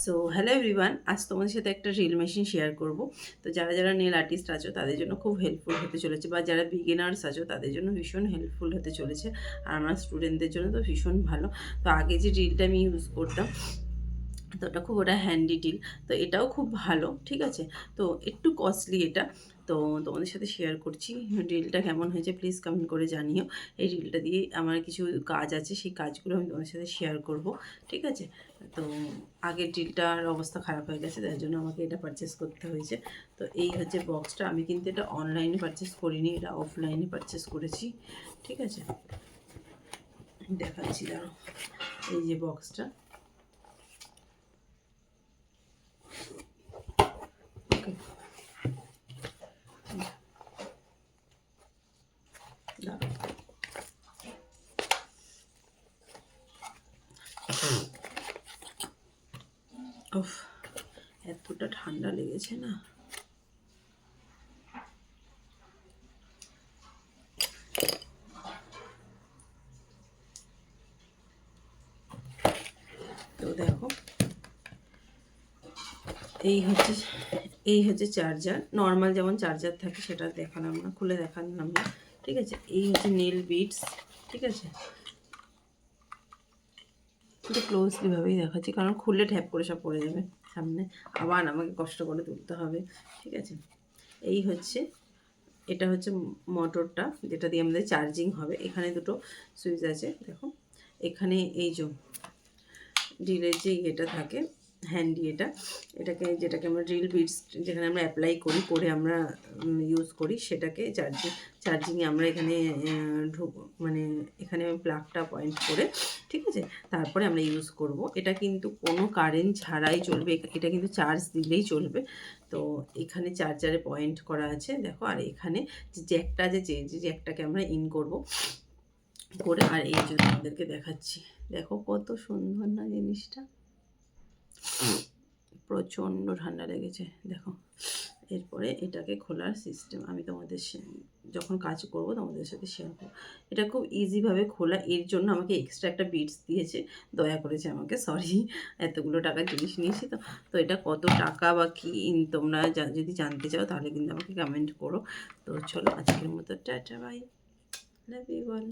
So hello everyone, আজ তোমাদের সাথে একটা রিল মেশিন শেয়ার করব। তো যারা যারা নেল আর্টিস্ট আছো তাদের জন্য খুব হেল্পফুল হতে চলেছে, বা যারা বিগিনার্স আছো তাদের জন্য ভীষণ হেল্পফুল হতে চলেছে। আর আমার স্টুডেন্টদের জন্য তো ভীষণ ভালো। তো আগে যে রিলটা আমি ইউজ করতাম, তো ওটা হ্যান্ডি ডিল। তো এটাও খুব ভালো, ঠিক আছে। তো একটু কস্টলি এটা। তো তোমাদের সাথে শেয়ার করছি রিলটা কেমন হয়েছে, প্লিজ কমেন্ট করে জানিও। এই রিলটা দিয়ে আমার কিছু কাজ আছে, সেই কাজগুলো আমি তোমাদের সাথে শেয়ার করব, ঠিক আছে। তো আগের রিলটার অবস্থা খারাপ হয়ে গেছে, তার জন্য আমাকে এটা পারচেস করতে হয়েছে। তো এই হচ্ছে বক্সটা। আমি কিন্তু এটা অনলাইনে পারচেস করিনি, এটা অফলাইনে পারচেস করেছি, ঠিক আছে। দেখাচ্ছি দাঁড়াও, এই যে বক্সটা। ওকে, উফ, এতটা ঠান্ডা লেগেছে না। তো দেখো, এই হচ্ছে এই হচ্ছে চার্জার। নর্মাল যেমন চার্জার থাকে সেটা দেখালাম না, খুলে দেখালাম না, ঠিক আছে। এই হচ্ছে নেল বিটস, ঠিক আছে। একটু ক্লোজলিভাবেই দেখাচ্ছি, কারণ খুললে ট্যাপ করে সব পড়ে যাবে সামনে, আবার আমাকে কষ্ট করে তুলতে হবে, ঠিক আছে। এই হচ্ছে, এটা হচ্ছে মোটরটা, যেটা দিয়ে আমাদের চার্জিং হবে। এখানে দুটো সুইচ আছে, দেখো। এখানে এই যে ড্রিলের যে ইয়েটা থাকে, হ্যান্ডি, যেটাকে আমরা ড্রিল বিটস, যেখানে আমরা অ্যাপ্লাই করি, করে আমরা ইউজ করি, সেটাকে চার্জিংয়ে আমরা এখানে মানে এখানে প্লাগটা পয়েন্ট করে, ঠিক আছে, তারপরে আমরা ইউজ করব। এটা কিন্তু কোনো কারেন্ট ছাড়াই চলবে, এটা কিন্তু চার্জ দিলেই চলবে। তো এখানে চার্জারে পয়েন্ট করা আছে, দেখো। আর এখানে যে জ্যাকটা যে জ্যাকটাকে আমরা ইন করব করে, আর এই জন্য আমাদেরকে দেখাচ্ছি, দেখো কত সুন্দর না জিনিসটা। প্রচণ্ড ঠান্ডা লেগেছে, দেখো। এরপরে এটাকে খোলার সিস্টেম আমি তোমাদের যখন কাজ করব তোমাদের সাথে শেয়ার করব। এটা খুব ইজিভাবে খোলা, এর জন্য আমাকে এক্সট্রা একটা বিটস দিয়েছে, দয়া করেছে আমাকে, সরি। এতগুলো টাকার জিনিস নিয়েছি তো। তো এটা কত টাকা বা কী, তোমরা যদি জানতে চাও তাহলে কিন্তু আমাকে কমেন্ট করো। তো চলো, আজকের মতো tata, bye, love you all.